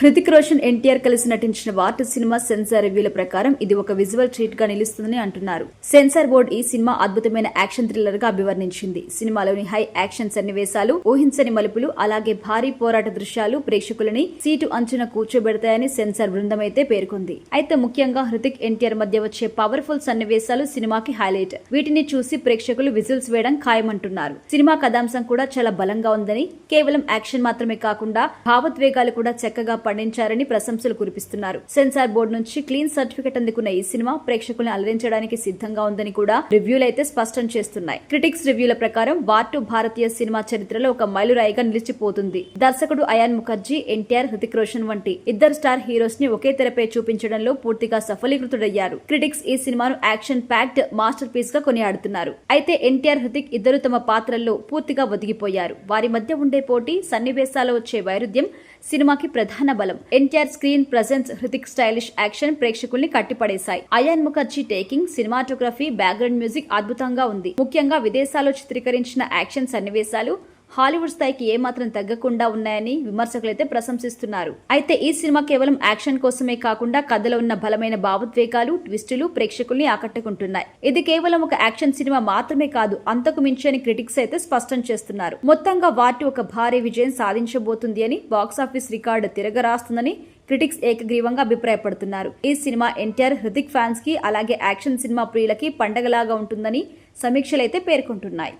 హృతిక్ రోషన్ ఎన్టీఆర్ కలిసి నటించిన war cinema censor రివ్యూల ప్రకారం ఇది ఒక విజువల్ ట్రీట్ గా నిలుస్తుందని అంటున్నారు. సెన్సార్ బోర్డు ఈ సినిమా అద్భుతమైన యాక్షన్ థ్రిల్లర్ గా అభివర్ణించింది. సినిమాలోని హై యాక్షన్ సన్నివేశాలు, ఊహించని మలుపులు, అలాగే భారీ పోరాట దృశ్యాలు ప్రేక్షకులని సీటు అంచున కూర్చోబెడతాయని సెన్సార్ బృందం అయితే పేర్కొంది. అయితే ముఖ్యంగా హృతిక్ ఎన్టీఆర్ మధ్య వచ్చే పవర్ఫుల్ సన్నివేశాలు సినిమాకి హైలైట్. వీటిని చూసి ప్రేక్షకులు విజిల్స్ వేయడం ఖాయమంటున్నారు. సినిమా కథాంశం కూడా చాలా బలంగా ఉందని, కేవలం యాక్షన్ మాత్రమే కాకుండా భావోద్వేగాలు కూడా చక్కగా పండించారని ప్రశంసలు కురిపిస్తున్నారు. సెన్సార్ బోర్డు నుంచి క్లీన్ సర్టిఫికెట్ అందుకున్న ఈ సినిమా ప్రేక్షకులను అలరించడానికి సిద్ధంగా ఉందని కూడా రివ్యూలు అయితే స్పష్టం చేస్తున్నాయి. క్రిటిక్స్ రివ్యూల ప్రకారం వార్ 2 భారతీయ సినిమా చరిత్రలో ఒక మైలురాయిగా నిలిచిపోతుంది. దర్శకుడు అయాన్ ముఖర్జీ, ఎన్టీఆర్, హృతిక్ రోషన్ వంటి ఇద్దరు స్టార్ హీరోస్ ని ఒకే తెరపై చూపించడంలో పూర్తిగా సఫలీకృతుడయ్యారు. క్రిటిక్స్ ఈ సినిమాను యాక్షన్ ప్యాక్డ్ మాస్టర్ పీస్ గా కొనియాడుతున్నారు. అయితే ఎన్టీఆర్, హృతిక్ ఇద్దరు తమ పాత్రల్లో పూర్తిగా ఒదిగిపోయారు. వారి మధ్య ఉండే పోటీ, సన్నివేశాల్లో వచ్చే వైరుధ్యం సినిమాకి ప్రధాన బలం. NTR screen presence, Hrithik stylish action ప్రేక్షకుల్ని కట్టిపడేశాయి. Ayan Mukerji taking, cinematography, background music అద్భుతంగా ఉంది. ముఖ్యంగా విదేశాల్లో చిత్రీకరించిన యాక్షన్ సన్నివేశాలు హాలీవుడ్ స్థాయికి ఏమాత్రం తగ్గకుండా ఉన్నాయని విమర్శకులైతే ప్రశంసిస్తున్నారు. అయితే ఈ సినిమా కేవలం యాక్షన్ కోసమే కాకుండా కథలో ఉన్న బలమైన భావోద్వేగాలు, ట్విస్టులు ప్రేక్షకుల్ని ఆకట్టుకుంటున్నాయి. ఇది కేవలం ఒక యాక్షన్ సినిమా మాత్రమే కాదు, అంతకు మించి అని క్రిటిక్స్ అయితే స్పష్టం చేస్తున్నారు. మొత్తంగా వాటి ఒక భారీ విజయం సాధించబోతుంది అని, బాక్సాఫీస్ రికార్డు తిరగరాస్తుందని క్రిటిక్స్ ఏకగ్రీవంగా అభిప్రాయపడుతున్నారు. ఈ సినిమా ఎన్టీఆర్, హృతిక్ ఫ్యాన్స్ కి అలాగే యాక్షన్ సినిమా ప్రియులకి పండగలాగా ఉంటుందని సమీక్షలైతే పేర్కొంటున్నాయి.